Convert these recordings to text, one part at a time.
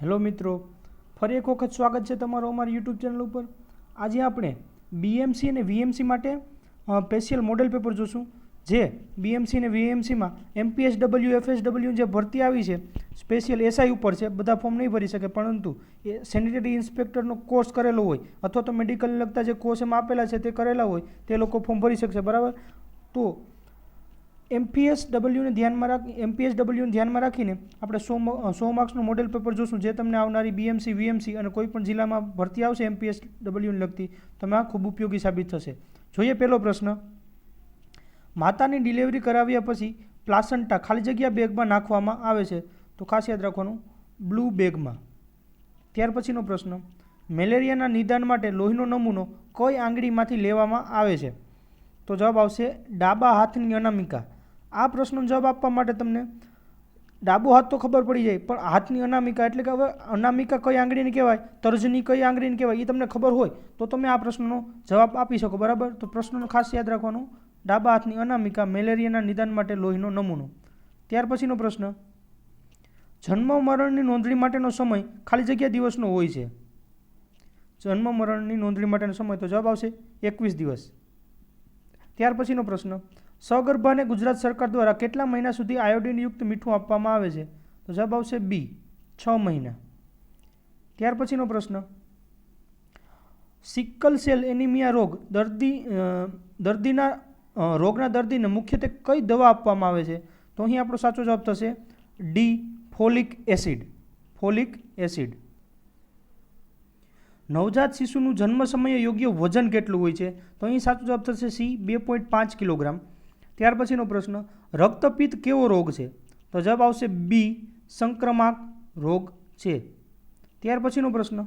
Hello મિત્રો, ફરી એક વખત સ્વાગત છે તમારું અમારી યુટ્યુબ ચેનલ ઉપર. આજે આપણે બીએમસી અને વીએમસી માટે સ્પેશિયલ મોડેલ પેપર જોશું. જે બીએમસી અને વીએમસીમાં એમપીએસડબલ્યુ એફએસડબલ્યુ જે ભરતી આવી છે સ્પેશિયલ એસઆઈ ઉપર છે. બધા ફોર્મ નહીં ભરી શકે, પરંતુ એ સેનિટરી ઇન્સ્પેક્ટરનો કોર્સ કરેલો હોય અથવા તો મેડિકલ લગતા જે કોર્સ એમાં આપેલા છે તે કરેલા હોય તે લોકો ફોર્મ ભરી શકશે. બરાબર. તો એમપીએસડબલ્યુને ધ્યાનમાં રાખીને આપણે 100 માર્ક્સનું મોડેલ પેપર જોશું, જે તમને આવનારી બીએમસી વીએમસી અને કોઈ પણ જિલ્લામાં ભરતી આવશે એમપીએસડબલ્યુને લગતી તમે આ ખૂબ ઉપયોગી સાબિત થશે. જોઈએ પહેલો પ્રશ્ન. માતાની ડિલિવરી કરાવ્યા પછી પ્લાસન્ટા ખાલી જગ્યા બેગમાં નાખવામાં આવે છે, તો ખાસ યાદ રાખવાનું બ્લુ બેગમાં. ત્યાર પછીનો પ્રશ્ન. મેલેરિયાના નિદાન માટે લોહીનો નમૂનો કઈ આંગળીમાંથી લેવામાં આવે છે? તો જવાબ આવશે ડાબા હાથની અનામિકા. આ પ્રશ્નનો જવાબ આપવા માટે તમને ડાબો હાથ તો ખબર પડી જાય, પણ હાથની અનામિકા એટલે કે હવે અનામિકા કઈ આંગળીને કહેવાય, તર્જની કઈ આંગળીને કહેવાય, એ તમને ખબર હોય તો તમે આ પ્રશ્નનો જવાબ આપી શકો. બરાબર. તો પ્રશ્નનો ખાસ યાદ રાખવાનું ડાબા હાથની અનામિકા, મેલેરિયાના નિદાન માટે લોહીનો નમૂનો. ત્યાર પછીનો પ્રશ્ન. જન્મ મરણની નોંધણી માટેનો સમય ખાલી જગ્યા દિવસનો હોય છે. જન્મ મરણની નોંધણી માટેનો સમય તો જવાબ આવશે 21 દિવસ. ત્યાર પછીનો પ્રશ્ન. સગર્ભાને ગુજરાત સરકાર દ્વારા કેટલા મહિના સુધી આયોડિનયુક્ત મીઠું આપવામાં આવે છે? તો જવાબ આવશે બી, 6 મહિના. ત્યાર પછીનો પ્રશ્ન. સિકલ સેલ એનિમિયા રોગના દર્દીને મુખ્યત્વે કઈ દવા આપવામાં આવે છે? તો અહીં આપણો સાચો જવાબ થશે D, folic acid. Folic acid. નવજાત શિશુનું જન્મ સમયે યોગ્ય વજન કેટલું હોય છે? તો અહીં સાચો જવાબ થશે સી, 2.5 કિલોગ્રામ. ત્યાર પછીનો પ્રશ્ન. રક્તપિત્ત કેવો રોગ છે? તો જવાબ આવશે બી, સંક્રામક રોગ છે. ત્યાર પછીનો પ્રશ્ન.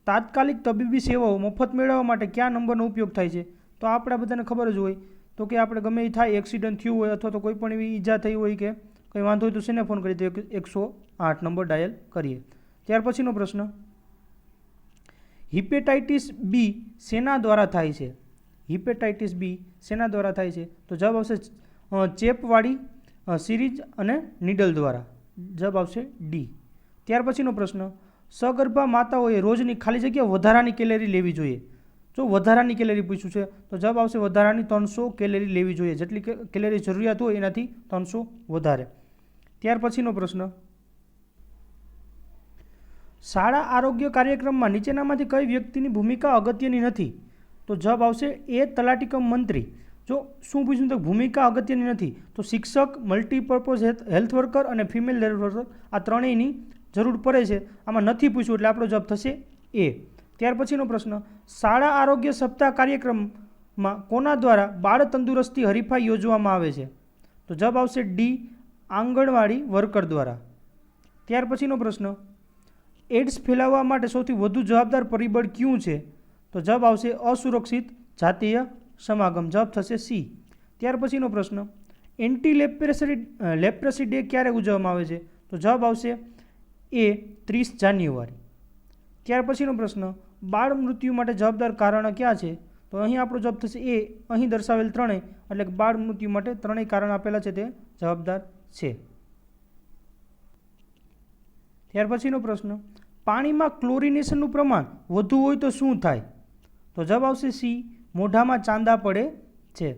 તાત્કાલિક તબીબી સેવાઓ મફત મેળવવા માટે કયા નંબરનો ઉપયોગ થાય છે? તો આપણે બધાને ખબર જ હોય તો કે આપણે ગમે એ થાય, એક્સિડન્ટ થયું હોય અથવા તો કોઈ પણ એવી ઈજા થઈ હોય કે કંઈ વાંધો હોય તો શેને ફોન કરીએ? તો 108 નંબર ડાયલ કરીએ. ત્યાર પછીનો પ્રશ્ન. હિપેટાઇટિસ બી શેના દ્વારા થાય છે? હિપેટાઇટિસ બી શેના દ્વારા થાય છે? તો જવાબ આવશે ચેપવાળી સિરીઝ અને નીડલ દ્વારા. જવાબ આવશે ડી. ત્યાર પછીનો પ્રશ્ન. સગર્ભા માતાઓએ રોજની ખાલી જગ્યા વધારાની કેલેરી લેવી જોઈએ. જો વધારાની કેલેરી પૂછ્યું છે તો જવાબ આવશે વધારાની 300 કેલેરી લેવી જોઈએ. જેટલી કેલેરી જરૂરિયાત હોય એનાથી 300 વધારે. ત્યાર પછીનો પ્રશ્ન. શાળા આરોગ્ય કાર્યક્રમમાં નીચેનામાંથી કઈ વ્યક્તિની ભૂમિકા અગત્યની નથી? તો જવાબ આવશે એ, તલાટી કમ મંત્રી. જો શું પૂછ્યું તો ભૂમિકા અગત્યની નથી, તો શિક્ષક, મલ્ટીપર્પઝ હેલ્થ વર્કર અને ફિમેલ હેલ્થ વર્કર આ ત્રણેયની જરૂર પડે છે. આમાં નથી પૂછ્યું એટલે આપણો જવાબ થશે એ. ત્યાર પછીનો પ્રશ્ન. શાળા આરોગ્ય સપ્તાહ કાર્યક્રમમાં કોના દ્વારા બાળ તંદુરસ્તી હરીફાઈ યોજવામાં આવે છે? તો જવાબ આવશે ડી, આંગણવાડી વર્કર દ્વારા. ત્યાર પછીનો પ્રશ્ન. એડ્સ ફેલાવવા માટે સૌથી વધુ જવાબદાર પરિબળ કયું છે? તો જવાબ આવશે અસુરક્ષિત જાતીય સમાગમ. જવાબ થશે સી. ત્યાર પછીનો પ્રશ્ન. એન્ટી લેપ્રસી ડે ક્યારે ઉજવવામાં આવે છે? તો જવાબ આવશે એ, 30 જાન્યુઆરી. ત્યાર પછીનો પ્રશ્ન. બાળ મૃત્યુ માટે જવાબદાર કારણો ક્યાં છે? તો અહીં આપણો જવાબ થશે એ, અહીં દર્શાવેલ ત્રણેય, એટલે કે બાળ મૃત્યુ માટે ત્રણેય કારણ આપેલા છે તે જવાબદાર છે. ત્યાર પછીનો પ્રશ્ન. પાણીમાં ક્લોરિનેશનનું પ્રમાણ વધુ હોય તો શું થાય? તો જવાબ આવશે સી, મોઢામાં ચાંદા પડે છે.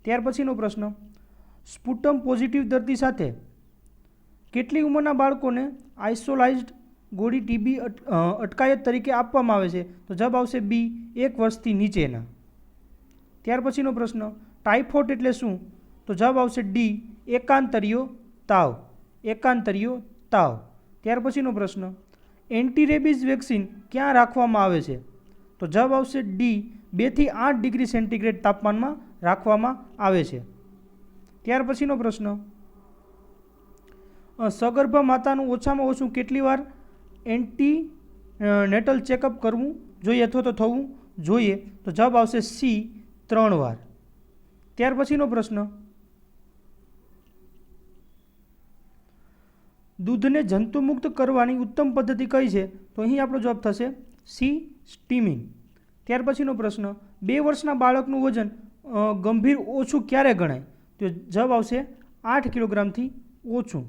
ત્યાર પછીનો પ્રશ્ન. સ્પુટમ પોઝિટિવ દર્દી સાથે કેટલી ઉંમરના બાળકોને આઇસોલાઇઝ્ડ ગોળી ટીબી અટકાયત તરીકે આપવામાં આવે છે? તો જવાબ આવશે બી, 1 વર્ષથી નીચેના. ત્યાર પછીનો પ્રશ્ન. ટાઇફોઇડ એટલે શું? તો જવાબ આવશે ડી, એકાંતરીયો તાવ. એકાંતરીયો તાવ. ત્યાર પછીનો પ્રશ્ન. એન્ટી રેબીઝ વેક્સિન ક્યાં રાખવામાં આવે છે? તો જવાબ આવશે ડી, 2 થી 8 ડિગ્રી સેન્ટીગ્રેડ તાપમાનમાં રાખવામાં આવે છે. ત્યાર પછીનો પ્રશ્ન. સગર્ભા માતાનું ઓછામાં ઓછું કેટલી વાર એન્ટી નેટલ ચેકઅપ કરવું જોઈએ અથવા તો થવું જોઈએ? તો જવાબ આવશે સી, 3 વાર. ત્યાર પછીનો પ્રશ્ન. દૂધને જંતુમુક્ત કરવાની ઉત્તમ પદ્ધતિ કઈ છે? તો અહીં આપણો જવાબ થશે સી, સ્ટીમિંગ. ત્યાર પછીનો પ્રશ્ન. 2 વર્ષના બાળકનું વજન ગંભીર ઓછું ક્યારે ગણાય? તો જવાબ આવશે 8 કિલોગ્રામથી ઓછું.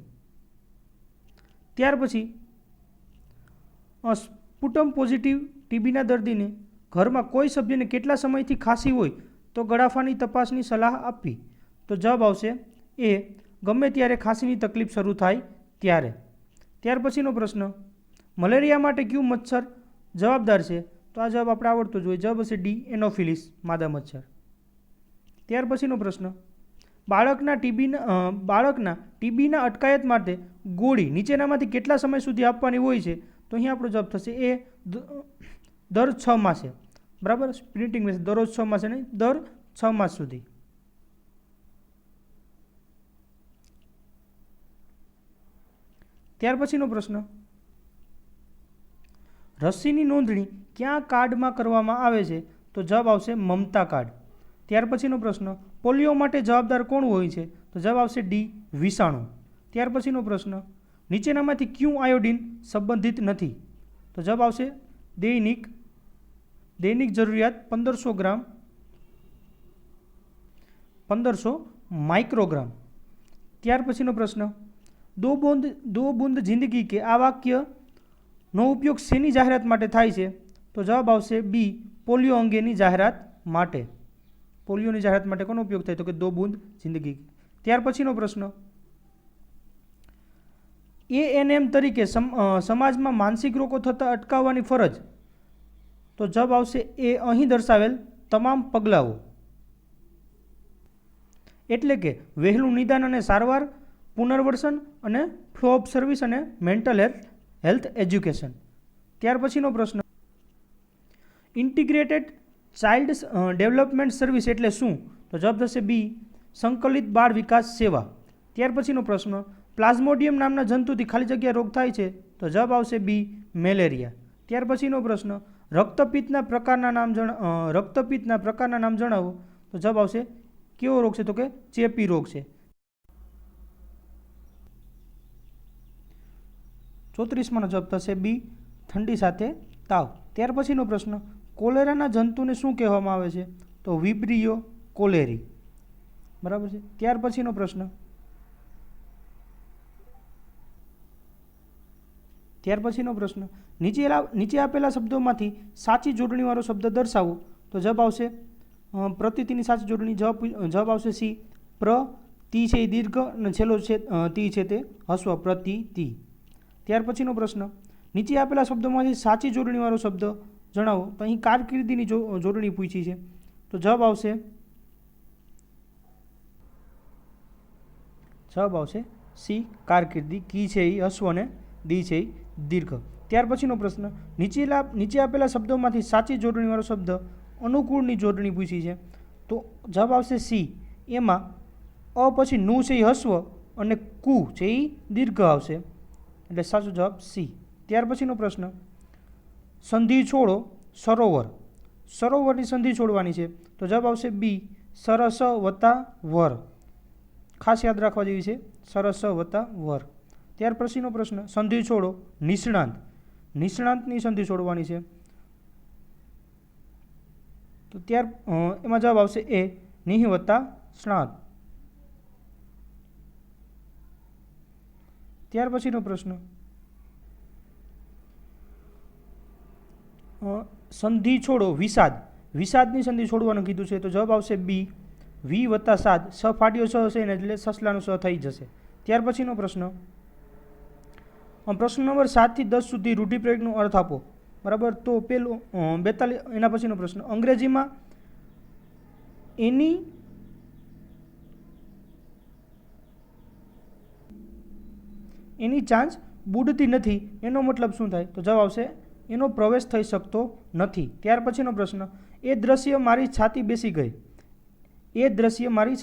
ત્યાર પછી સ્પુટમ પોઝિટિવ ટીબીના દર્દીને ઘરમાં કોઈ સભ્યને કેટલા સમયથી ખાંસી હોય તો ગળાફાની તપાસની સલાહ આપવી? તો જવાબ આવશે એ, ગમે ત્યારે ખાંસીની તકલીફ શરૂ થાય ત્યારે. ત્યાર પછીનો પ્રશ્ન, મલેરિયા માટે કયું મચ્છર જવાબદાર છે? તો આ જવાબ આપણે આવડતો જ હોય. જવાબ હશે ડી, એનોફિલિસ માદા મચ્છર. ત્યાર પછીનો પ્રશ્ન, બાળકના ટીબીના અટકાયત માટે ગોળી નીચેનામાંથી કેટલા સમય સુધી આપવાની હોય છે? તો અહીં આપણો જવાબ થશે એ, દર 6 માસે. બરાબર, સ્પ્લિટિંગ મેથડ દરરોજ 6 માસે નહીં, દર 6 માસ સુધી. ત્યાર પછીનો પ્રશ્ન, રસીની નોંધણી ક્યાં કાર્ડમાં કરવામાં આવે છે? તો જવાબ આવશે મમતા કાર્ડ. ત્યાર પછીનો પ્રશ્ન, પોલિયો માટે જવાબદાર કોણ હોય છે? તો જવાબ આવશે ડી, વિષાણુ. ત્યાર પછીનો પ્રશ્ન, નીચેનામાંથી ક્યું આયોડિન સંબંધિત નથી? તો જવાબ આવશે દૈનિક જરૂરિયાત 1500 ગ્રામ, 1500 માઇક્રોગ્રામ. ત્યાર પછીનો પ્રશ્ન, દો બૂંદ જિંદગી કે આ વાક્યનો ઉપયોગ શેની જાહેરાત માટે થાય છે? તો જવાબ આવશે બી, પોલિયો અંગેની જાહેરાત માટે. પોલિયોની જાહેરાત માટે કોનો ઉપયોગ થાય? તો કે દો બૂંદ જિંદગી. ત્યાર પછીનો પ્રશ્ન, એએનએમ તરીકે સમાજમાં માનસિક રોગો થતાં અટકાવવાની ફરજ? તો જવાબ આવશે એ, અહીં દર્શાવેલ તમામ પગલાઓ. એટલે કે વહેલું નિદાન અને સારવાર, પુનર્વસન અને ફ્લો ઓફ સર્વિસ અને મેન્ટલ હેલ્થ એજ્યુકેશન. ત્યાર પછીનો પ્રશ્ન, ઇન્ટિગ્રેટેડ ચાઇલ્ડ ડેવલપમેન્ટ સર્વિસ એટલે શું? તો જવાબ થશે બી, સંકલિત બાળ વિકાસ સેવા. ત્યાર પછીનો પ્રશ્ન, પ્લાઝ્મોડિયમ નામના જંતુથી ખાલી જગ્યા રોગ થાય છે? તો જવાબ આવશે બી, મેલેરિયા. ત્યાર પછીનો પ્રશ્ન, રક્તપિત્તના પ્રકારના નામ જણાવો. તો જવાબ આવશે કેવો રોગ છે? તો કે ચેપી રોગ છે. 34નો જવાબ થશે બી, ઠંડી સાથે તાવ. ત્યાર પછીનો પ્રશ્ન, કોલેરાના જંતુને શું કહેવામાં આવે છે? તો વિબ્રિયો કોલેરી. બરાબર છે. ત્યાર પછીનો પ્રશ્ન, નીચે આપેલા શબ્દોમાંથી સાચી જોડણીવાળો શબ્દ દર્શાવો. તો જવાબ આવશે પ્રતિતિની સાચી જોડણી. જવાબ આવશે સી, પ્ર તી છે એ દીર્ઘ અને છેલ્લો છે તી છે તે હસ્વ, પ્રતિતિ. ત્યાર પછીનો પ્રશ્ન, નીચે આપેલા શબ્દોમાંથી સાચી જોડણીવાળો શબ્દ જણાવો. તો અહીં કારકિર્દીની જોડણી પૂછી છે. તો જવાબ આવશે સી, કારકિર્દી. કી છે એ હસ્વ અને દી છે એ દીર્ઘ. ત્યાર પછીનો પ્રશ્ન, નીચે આપેલા શબ્દોમાંથી સાચી જોડણીવાળો શબ્દ અનુકૂળની જોડણી પૂછી છે. તો જવાબ આવશે સી, એમાં અ પછી નું છે એ હસ્વ અને કુ છે એ દીર્ઘ આવશે, એટલે સાચો જવાબ સી. ત્યાર પછીનો પ્રશ્ન, સંધિ છોડો સરોવર. સરોવરની સંધિ છોડવાની છે. તો જવાબ આવશે બી, સરસ વત્તા વર. ખાસ યાદ રાખવા જેવી છે, સરસ વત્તા વર. ત્યાર પછીનો પ્રશ્ન, સંધિ છોડો નિષ્ણાંત. નિષ્ણાંતની સંધિ છોડવાની છે. તો એમાં જવાબ આવશે એ, નિહ વત્તા સ્ણાત. ત્યાર પછીનો પ્રશ્ન, સંધિ છોડો વિષાદ. વિષાદની સંધિ છોડવાનું કીધું છે. તો જવાબ આવશે બી, વી વત્તા સાદ. સ ફાટ્યો સ હશે ને એટલે સસલાનો સ થઈ જશે. ત્યાર પછીનો પ્રશ્ન નંબર 7 થી 10 સુધી રૂઢિપ્રયોગનો અર્થ આપો. બરાબર, તો પેલું 42. એના પછીનો પ્રશ્ન, અંગ્રેજીમાં એની ચાંચ બુડતી નથી એનો મતલબ શું થાય? તો જવાબ આવશે એનો પ્રવેશ થઈ શકતો નથી. ત્યાર પછીનો પ્રશ્ન, એ દ્રશ્ય મારી છાતી બેસી ગઈ. એ દ્રશ્ય મારી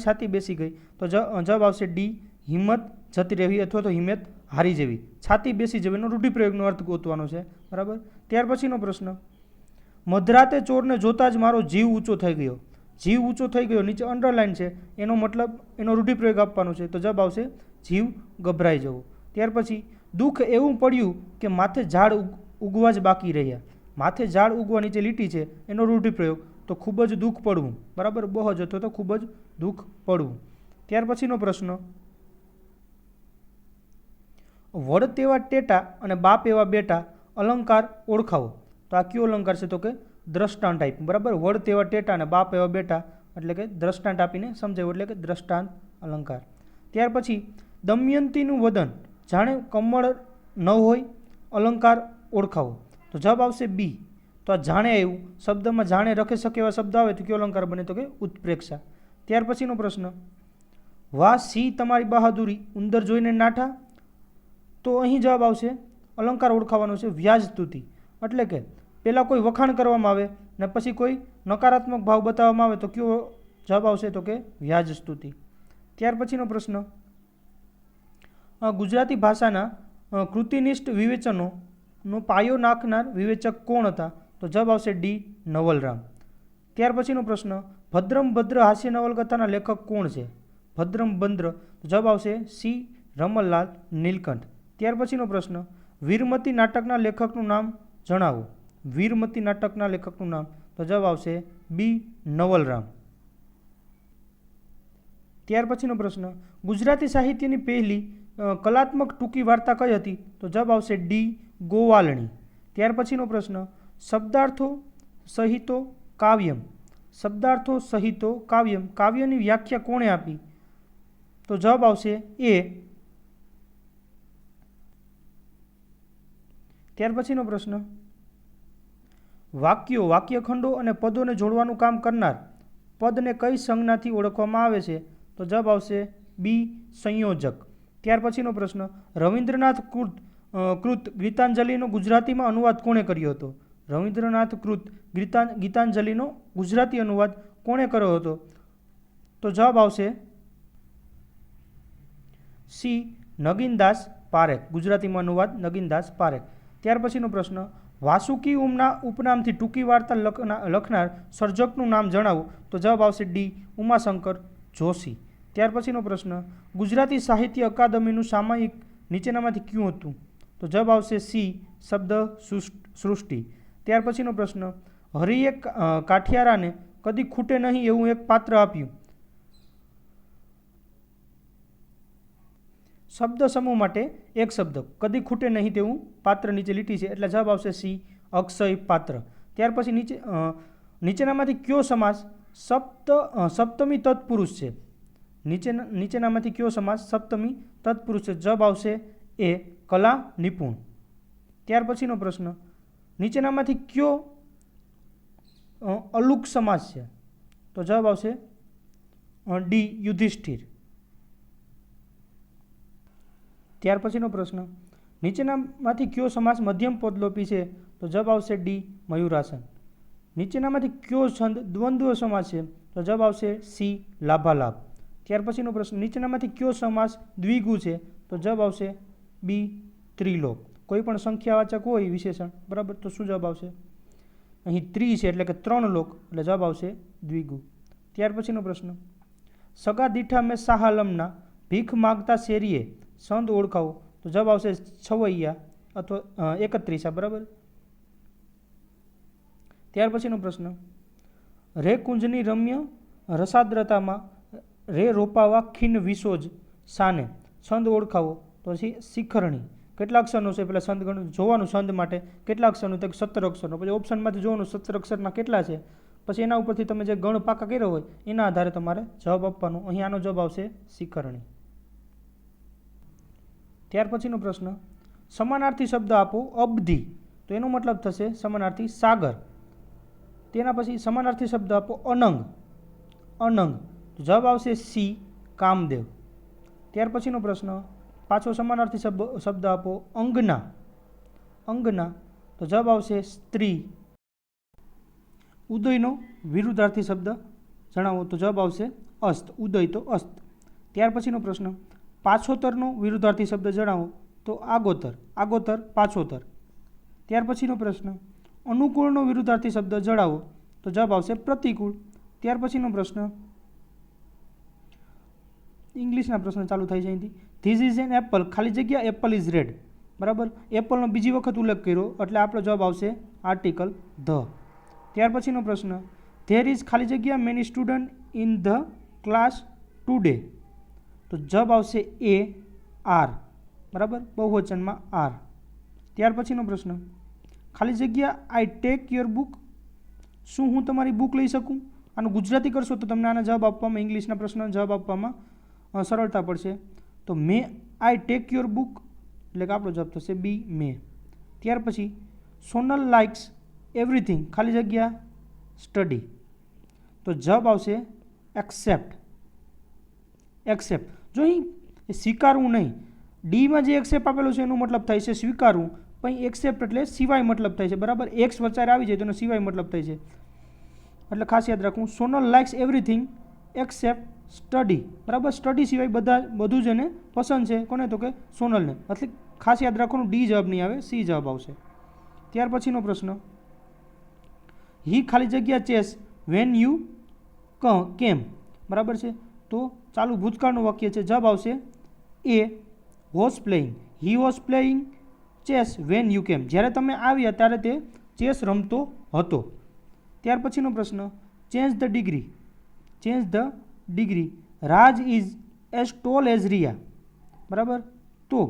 છાતી બેસી ગઈ. તો જવાબ આવશે ડી, હિંમત જતી રહેવી અથવા તો હિંમત હારી જવી. છાતી બેસી જવીનો રૂઢિપ્રયોગનો અર્થ ગોતવાનો છે. બરાબર. ત્યાર પછીનો પ્રશ્ન, મધરાતે ચોરને જોતા જ મારો જીવ ઊંચો થઈ ગયો. જીવ ઊંચો થઈ ગયો નીચે અંડરલાઇન છે, એનો મતલબ એનો રૂઢિપ્રયોગ આપવાનો છે. તો જવાબ આવશે જીવ ગભરાઈ જવો. ત્યાર પછી, દુઃખ એવું પડ્યું કે માથે ઝાડ ઉગવા જ બાકી રહ્યા. માથે ઝાડ ઉગવા નીચે લીટી છે, એનો રૂઢિપ્રયોગ તો ખૂબ જ દુઃખ પડવું. બરાબર, બહુ જ અથવા તો ખૂબ જ દુઃખ પડવું. ત્યાર પછીનો પ્રશ્ન, વડ તેવા ટેટા અને બાપ એવા બેટા અલંકાર ઓળખાવો. તો આ કયો અલંકાર છે? તો કે દ્રષ્ટાંત આપ્યું. બરાબર, વડ તેવા ટેટા અને બાપ એવા બેટા એટલે કે દ્રષ્ટાંત આપીને સમજાવ્યું એટલે કે દ્રષ્ટાંત અલંકાર. ત્યાર પછી દમયંતીનું વદન જાણે કમળ ન હોય, અલંકાર ઓળખાવો. તો જવાબ આવશે બી. તો આ જાણે આવ્યું, શબ્દમાં જાણે રખી શકે એવા શબ્દ આવે તો કયો અલંકાર બને? તો કે ઉત્પ્રેક્ષા. ત્યાર પછીનો પ્રશ્ન, વાહ સિંહ તમારી બહાદુરી, ઉંદર જોઈને નાઠા. તો અહીં જવાબ આવશે, અલંકાર ઓળખાવાનો છે વ્યાજસ્તુતિ. એટલે કે પહેલાં કોઈ વખાણ કરવામાં આવે ને પછી કોઈ નકારાત્મક ભાવ બતાવવામાં આવે તો કયો જવાબ આવશે? તો કે વ્યાજસ્તુતિ. ત્યાર પછીનો પ્રશ્ન, ગુજરાતી ભાષાના કૃતિનિષ્ઠ વિવેચનોનો પાયો નાખનાર વિવેચક કોણ હતા? તો જવાબ આવશે ડી નવલરામ. ત્યાર પછીનો પ્રશ્ન, ભદ્રમ ભદ્ર હાસ્ય નવલકથાના લેખક કોણ છે? ભદ્રમ ભદ્ર. તો જવાબ આવશે સી રમણલાલ નીલકંઠ. ત્યાર પછીનો પ્રશ્ન, વીરમતી નાટકના લેખકનું નામ જણાવો. વીરમતી નાટકના લેખકનું નામ. તો જવાબ આવશે બી નવલરામ. ત્યાર પછીનો પ્રશ્ન, ગુજરાતી સાહિત્યની પહેલી કલાત્મક ટૂંકી વાર્તા કઈ હતી? તો જવાબ આવશે ડી ગોવાલણી. ત્યાર પછીનો પ્રશ્ન, શબ્દાર્થો સહિતો કાવ્યમ. શબ્દાર્થો સહિતો કાવ્યમ, કાવ્યની વ્યાખ્યા કોણે આપી? તો જવાબ આવશે એ. ત્યાર પછીનો પ્રશ્ન, વાક્યો, વાક્યખંડો અને પદોને જોડવાનું કામ કરનાર પદને કઈ સંજ્ઞાથી ઓળખવામાં આવે છે? તો જવાબ આવશે બી સંયોજક. ત્યાર પછીનો પ્રશ્ન, રવિન્દ્રનાથ કૃત ગીતાંજલિનો ગુજરાતીમાં અનુવાદ કોણે કર્યો હતો? રવિન્દ્રનાથ કૃત ગીતાંજલિનો ગુજરાતી અનુવાદ કોણે કર્યો હતો? તો જવાબ આવશે સી નગીનદાસ પારેખ. ગુજરાતીમાં અનુવાદ નગીનદાસ પારેખ. ત્યાર પછીનો પ્રશ્ન, વાસુકી ઉપનામથી ટૂંકી વાર્તા લખનાર સર્જકનું નામ જણાવો. તો જવાબ આવશે ડી ઉમાશંકર જોશી. ત્યાર પછીનો પ્રશ્ન, ગુજરાતી સાહિત્ય અકાદમીનું સામાયિક નીચેનામાંથી કયું હતું? તો જવાબ આવશે સી શબ્દ સૃષ્ટિ. ત્યાર પછીનો પ્રશ્ન, હરિએ કાઠિયારાને કદી ખૂટે નહીં એવું એક પાત્ર આપ્યું. શબ્દ સમૂહ માટે એક શબ્દ, કદી ખૂટે નહીં તેવું પાત્ર નીચે લીટી છે એટલે જવાબ આવશે સી અક્ષય પાત્ર. ત્યાર પછી નીચેનામાંથી કયો સમાસ સપ્તમી તત્પુરુષ છે? નીચેનામાંથી કયો સમાસ સપ્તમી તત્પુરુષ છે? જવાબ આવશે એ કલા નિપુણ. ત્યાર પછીનો પ્રશ્ન, નીચેનામાંથી કયો અલુક સમાસ છે? તો જવાબ આવશે ડી યુધિષ્ઠિર. ત્યાર પછીનો પ્રશ્ન, નીચેનામાંથી કયો સમાસ મધ્યમ પદલોપી છે? તો જવાબ આવશે ડી મયુરાસન. નીચેનામાંથી કયો છંદ દ્વંદ્વ સમાસ છે? તો જવાબ આવશે સી લાભાલાભ. ત્યાર પછીનો પ્રશ્ન, નીચેનામાંથી કયો સમાસ દ્વિગુ છે? તો જવાબ આવશે બી ત્રિલોક. કોઈ પણ સંખ્યાવાચક હોય વિશેષણ, બરાબર, તો શું જવાબ આવશે? અહીં ત્રિ છે એટલે કે 3 લોક એટલે જવાબ આવશે દ્વિગુ. ત્યાર પછીનો પ્રશ્ન, સગા દીઠા મેં શાહાલમના ભીખ માગતા શેરીએ સંદ ઓળખાવો. તો જવાબ આવશે છવૈયા અથવા 31. બરાબર. ત્યાર પછીનો પ્રશ્ન, રે કુંજની રમ્ય રસાદ્રતામાં રે રોપાવા ખીન વિસોજ સાને છંદ ઓળખાવો. તો શિખરણી. કેટલા અક્ષરનો છે? પેલા છંદ જોવાનું, છંદ માટે કેટલા અક્ષરનું? તો 17 અક્ષરનો. પછી ઓપ્શનમાંથી જોવાનું 17 અક્ષરના કેટલા છે, પછી એના ઉપરથી તમે જે ગણ પાકા કર્યો હોય એના આધારે તમારે જવાબ આપવાનો. અહીં આનો જવાબ આવશે શિખરણી. ત્યાર પછીનો પ્રશ્ન, સમાનાર્થી શબ્દ આપો. અબધી, તો એનો મતલબ થશે સમાનાર્થી સાગર. તેના પછી સમાનાર્થી શબ્દ આપો. અનંગ, અનંગ, તો જવાબ આવશે સી કામદેવ. ત્યાર પછીનો પ્રશ્ન, પાછો સમાનાર્થી શબ્દ આપો. અંગના, અંગના, તો જવાબ આવશે સ્ત્રી. ઉદયનો વિરુદ્ધાર્થી શબ્દ જણાવો. તો જવાબ આવશે અસ્ત. ઉદય તો અસ્ત. ત્યાર પછીનો પ્રશ્ન, પાછોતરનો વિરુદ્ધાર્થી શબ્દ જણાવો. તો આગોતર, આગોતર પાછોતર. ત્યાર પછીનો પ્રશ્ન, અનુકૂળનો વિરુદ્ધાર્થી શબ્દ જણાવો. તો જવાબ આવશે પ્રતિકૂળ. ત્યાર પછીનો પ્રશ્ન, ઇંગ્લિશના પ્રશ્ન ચાલુ થાય છે અહીંથી. ધીસ ઇઝ એન એપલ, ખાલી જગ્યા એપલ ઇઝ રેડ. બરાબર, એપલનો બીજી વખત ઉલ્લેખ કર્યો એટલે આપણો જવાબ આવશે આર્ટિકલ ધ. ત્યાર પછીનો પ્રશ્ન, ધેર ઇઝ ખાલી જગ્યા many student in the class today. તો જવાબ આવશે એ આર. બરાબર, બહુવચનમાં આર. ત્યાર પછીનો પ્રશ્ન, ખાલી જગ્યા આઈ ટેક યોર બુક, શું હું તમારી બુક લઈ શકું? આનું ગુજરાતી કરશો તો તમને આના જવાબ આપવામાં, ઇંગ્લિશના પ્રશ્નનો જવાબ આપવામાં સરળતા પડશે. તો મે આઈ ટેક યોર બુક, એટલે કે આપણો જવાબ થશે બી, મે. ત્યાર પછી સોનલ લાઇક્સ એવરીથિંગ, ખાલી જગ્યા સ્ટડી, તો જવાબ આવશે એક્સેપ્ટ. એક્સેપ્ટ, જો અહીં સ્વીકારવું નહીં, ડીમાં જે એક્સેપ્ટ આપેલું છે એનો મતલબ થાય છે સ્વીકારવું, પણ એક્સેપ્ટ એટલે સિવાય મતલબ થાય છે. બરાબર, એક્સ વચારે આવી જાય તો એનો સિવાય મતલબ થાય છે. એટલે ખાસ યાદ રાખવું, Sonal likes everything accept study. બરાબર, સ્ટડી સિવાય બધું જ એને પસંદ છે. કોને? તો કે સોનલને. એટલે ખાસ યાદ રાખવાનું, ડી જવાબ નહીં આવે, સી જવાબ આવશે. ત્યાર પછીનો પ્રશ્ન, હી ખાલી જગ્યા ચેસ વેન યુ કેમ. બરાબર છે, તો ચાલુ ભૂતકાળનું વાક્ય છે. જવાબ આવશે એ, was playing. He was playing chess when you came, જ્યારે તમે આવ્યા ત્યારે તે ચેસ રમતો હતો. ત્યાર પછીનો પ્રશ્ન, change the degree. Change the degree, Raj is as tall as Riya. બરાબર, તો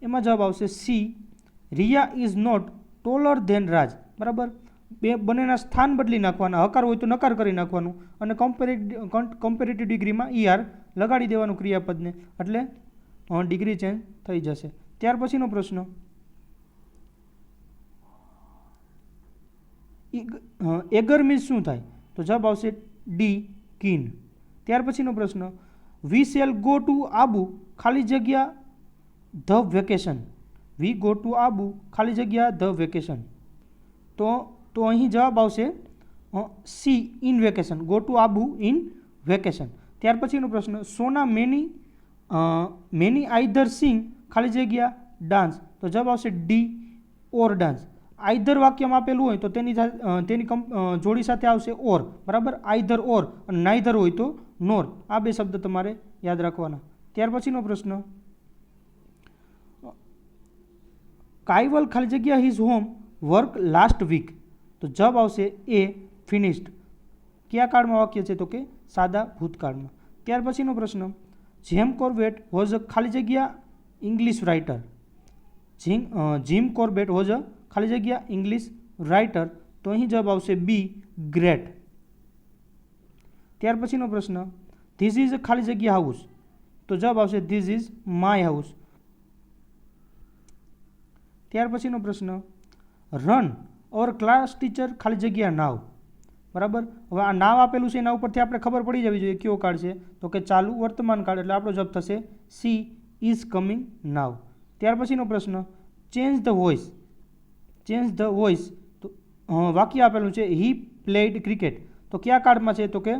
એમાં જવાબ આવશે C, Riya is not taller than Raj. બરાબર, બંનેના સ્થાન બદલી નાખવાના, હકાર હોય તો નકાર કરી નાખવાનું, અને કમ્પેરેટિવ ડિગ્રીમાં ઈઆર લગાડી દેવાનું ક્રિયાપદને, એટલે ડિગ્રી ચેન્જ થઈ જશે. ત્યાર પછીનો પ્રશ્ન, એગર મીન્સ શું થાય? તો જવાબ આવશે ડી, કીન. ત્યાર પછીનો પ્રશ્ન, we shall go to Abu, ખાલી જગ્યા the vacation. We go to Abu, ખાલી જગ્યા ધ વેકેશન. તો અહીં જવાબ આવશે C, in vacation. Go to Abu in vacation. ત્યાર પછીનો પ્રશ્ન, સોના મેની આઈધર સિંગ, ખાલી જગ્યા ડાન્સ. તો જવાબ આવશે ડી, ઓર ડાન્સ. આઈધર વાક્યમાં આપેલું હોય તો તેની જોડી સાથે આવશે ઓર. બરાબર, આઈધર ઓર, અને નાઈધર હોય તો નોર. આ બે શબ્દ તમારે યાદ રાખવાના. ત્યાર પછીનો પ્રશ્ન, કાઈવલ ખાલી જગ્યા his homework last week. તો જવાબ આવશે એ, ફિનિશ્ડ. કયા કાળમાં વાક્ય છે? તો કે સાદા ભૂતકાળમાં. ત્યાર પછીનો પ્રશ્ન, જેમ કોર્બેટ વોઝ અ ખાલી જગ્યા English writer. Jim Corbett was a ખાલી જગ્યા ઇંગ્લિશ રાઇટર. તો અહીં જવાબ આવશે બી, ગ્રેટ. ત્યાર પછીનો પ્રશ્ન, ધીસ ઇઝ ખાલી જગ્યા હાઉસ. તો જવાબ આવશે ધીસ ઇઝ માય હાઉસ. ત્યાર પછીનો પ્રશ્ન, રન ઓર ક્લાસ ટીચર ખાલી જગ્યા નાવ. બરાબર, હવે આ નાવ આપેલું છે એના ઉપરથી આપણે ખબર પડી જવી જોઈએ કયો કાળ છે. તો કે ચાલુ વર્તમાન કાળ, એટલે આપણો જવાબ થશે સી, ઇઝ કમિંગ નાવ. ત્યાર પછીનો પ્રશ્ન, change the voice. Change the voice, તો વાક્ય આપેલું છે હી પ્લેડ ક્રિકેટ. તો કયા કાળમાં છે? તો કે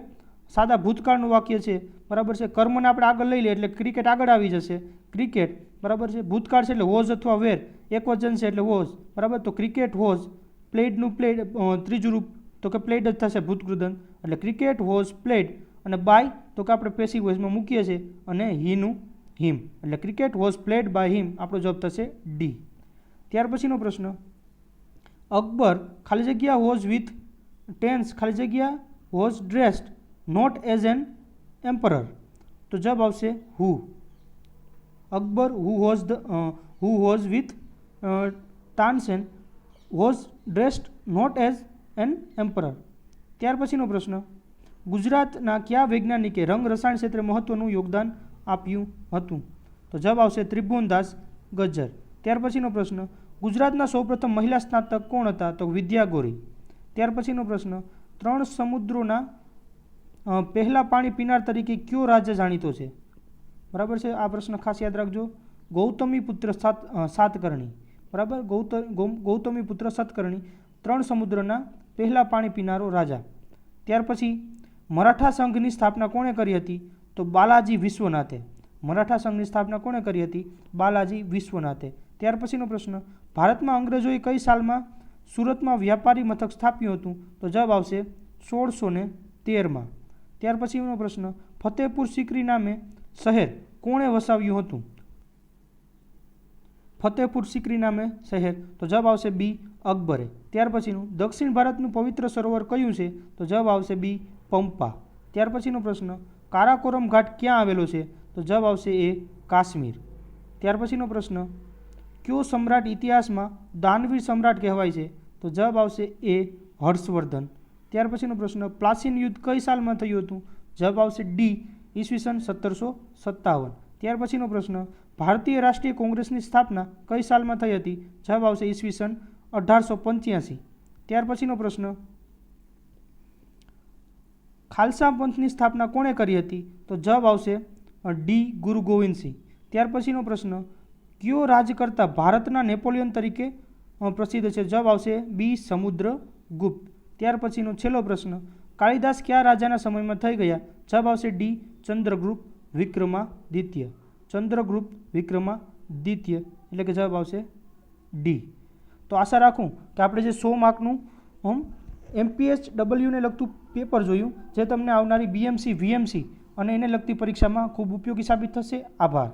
સાદા ભૂતકાળનું વાક્ય છે. બરાબર છે, કર્મને આપણે આગળ લઈ લઈએ એટલે ક્રિકેટ આગળ આવી જશે. ક્રિકેટ, બરાબર છે, ભૂતકાળ છે એટલે વોઝ અથવા વેર, એક વચન છે એટલે વોઝ. બરાબર, તો ક્રિકેટ વોઝ, પ્લેડનું પ્લેડ ત્રીજું રૂપ તો કે પ્લેડ જ થશે ભૂતકૃદંત, એટલે ક્રિકેટ વોઝ પ્લેડ. અને બાય તો કે આપણે પેસિવ વોઇસમાં મૂકીએ છીએ, અને હીનું હિમ, એટલે cricket was played by him. આપણો જવાબ થશે ડી. ત્યાર પછીનો પ્રશ્ન, અકબર ખાલી જગ્યા વોઝ વિથ ટેન્સ ખાલી જગ્યા was dressed not as an emperor. તો જવાબ આવશે who. Akbar who was with Tansen was dressed not as an emperor. ત્યાર પછીનો પ્રશ્ન, ગુજરાતના કયા વૈજ્ઞાનિકે રંગ રસાયણ ક્ષેત્રે મહત્વનું યોગદાન આપ્યું હતું? તો જવાબ આવશે ત્રિભુવનદાસ ગજ્જર. ત્યાર પછીનો પ્રશ્ન, ગુજરાતના સૌપ્રથમ મહિલા સ્નાતક કોણ હતા? તો વિદ્યા ગોરી. ત્યાર પછીનો પ્રશ્ન, ત્રણ સમુદ્રોના પહેલા પાણી પીનાર તરીકે કયો રાજ્ય જાણીતો છે? બરાબર છે, આ પ્રશ્ન ખાસ યાદ રાખજો. ગૌતમી પુત્ર સાતકર્ણી. બરાબર, ગૌતમી પુત્ર સાતકર્ણી ત્રણ સમુદ્રના પહેલા પાણી પીનારો રાજા. ત્યાર પછી મરાઠા સંઘની સ્થાપના કોણે કરી હતી? તો બાલાજી વિશ્વનાથે. મરાઠા સંઘની સ્થાપના કોણે કરી હતી? બાલાજી વિશ્વનાથે. ત્યાર પછીનો પ્રશ્ન, ભારતમાં અંગ્રેજોએ કઈ સાલમાં સુરતમાં વ્યાપારી મથક સ્થાપ્યું હતું? તો જવાબ આવશે 1613માં. ત્યાર પછીનો પ્રશ્ન, ફતેહપુર સિકરી નામે શહેર કોણે વસાવ્યું હતું? ફતેહપુર સિકરી નામે શહેર, તો જવાબ આવશે બી, અકબરે. ત્યાર પછીનું, દક્ષિણ ભારતનું પવિત્ર સરોવર કયું છે? તો જવાબ આવશે બી, પંપા. ત્યાર પછીનો પ્રશ્ન, કારાકોરમ ઘાટ ક્યાં આવેલો છે? તો જવાબ આવશે એ, કાશ્મીર. ત્યાર પછીનો પ્રશ્ન, કયો સમ્રાટ ઇતિહાસમાં દાનવીર સમ્રાટ કહેવાય છે? તો જવાબ આવશે એ હર્ષવર્ધન. ત્યાર પછીનો પ્રશ્ન, પ્લાસીન યુદ્ધ કઈ સાલમાં થયું હતું? જવાબ આવશે ડી ઈસવીસન 1757. ત્યાર પછીનો પ્રશ્ન, ભારતીય રાષ્ટ્રીય કોંગ્રેસની સ્થાપના કઈ સાલમાં થઈ હતી? જવાબ આવશે ઈસવીસન 1885. ત્યાર પછીનો પ્રશ્ન, ખાલસા પંથની સ્થાપના કોણે કરી હતી? તો જવાબ આવશે ડી ગુરુ ગોવિંદસિંહ. ત્યાર પછીનો પ્રશ્ન, કયો રાજકર્તા ભારતના નેપોલિયન તરીકે પ્રસિદ્ધ છે? જવાબ આવશે બી સમુદ્રગુપ્ત. ત્યાર પછીનો છેલ્લો પ્રશ્ન, કાલિદાસ કયા રાજાના સમયમાં થઈ ગયા? જવાબ આવશે ડી ચંદ્રગુપ્ત વિક્રમાદિત્ય. ચંદ્રગુપ્ત વિક્રમાદિત્ય એટલે કે જવાબ આવશે ડી. તો આશા રાખું કે આપણે જે 100 માર્કનું MPSWને લગતું પેપર જોયું, જે તમને આવનારી BMC VMC અને એને લગતી પરીક્ષામાં ખૂબ ઉપયોગી સાબિત થશે. આભાર.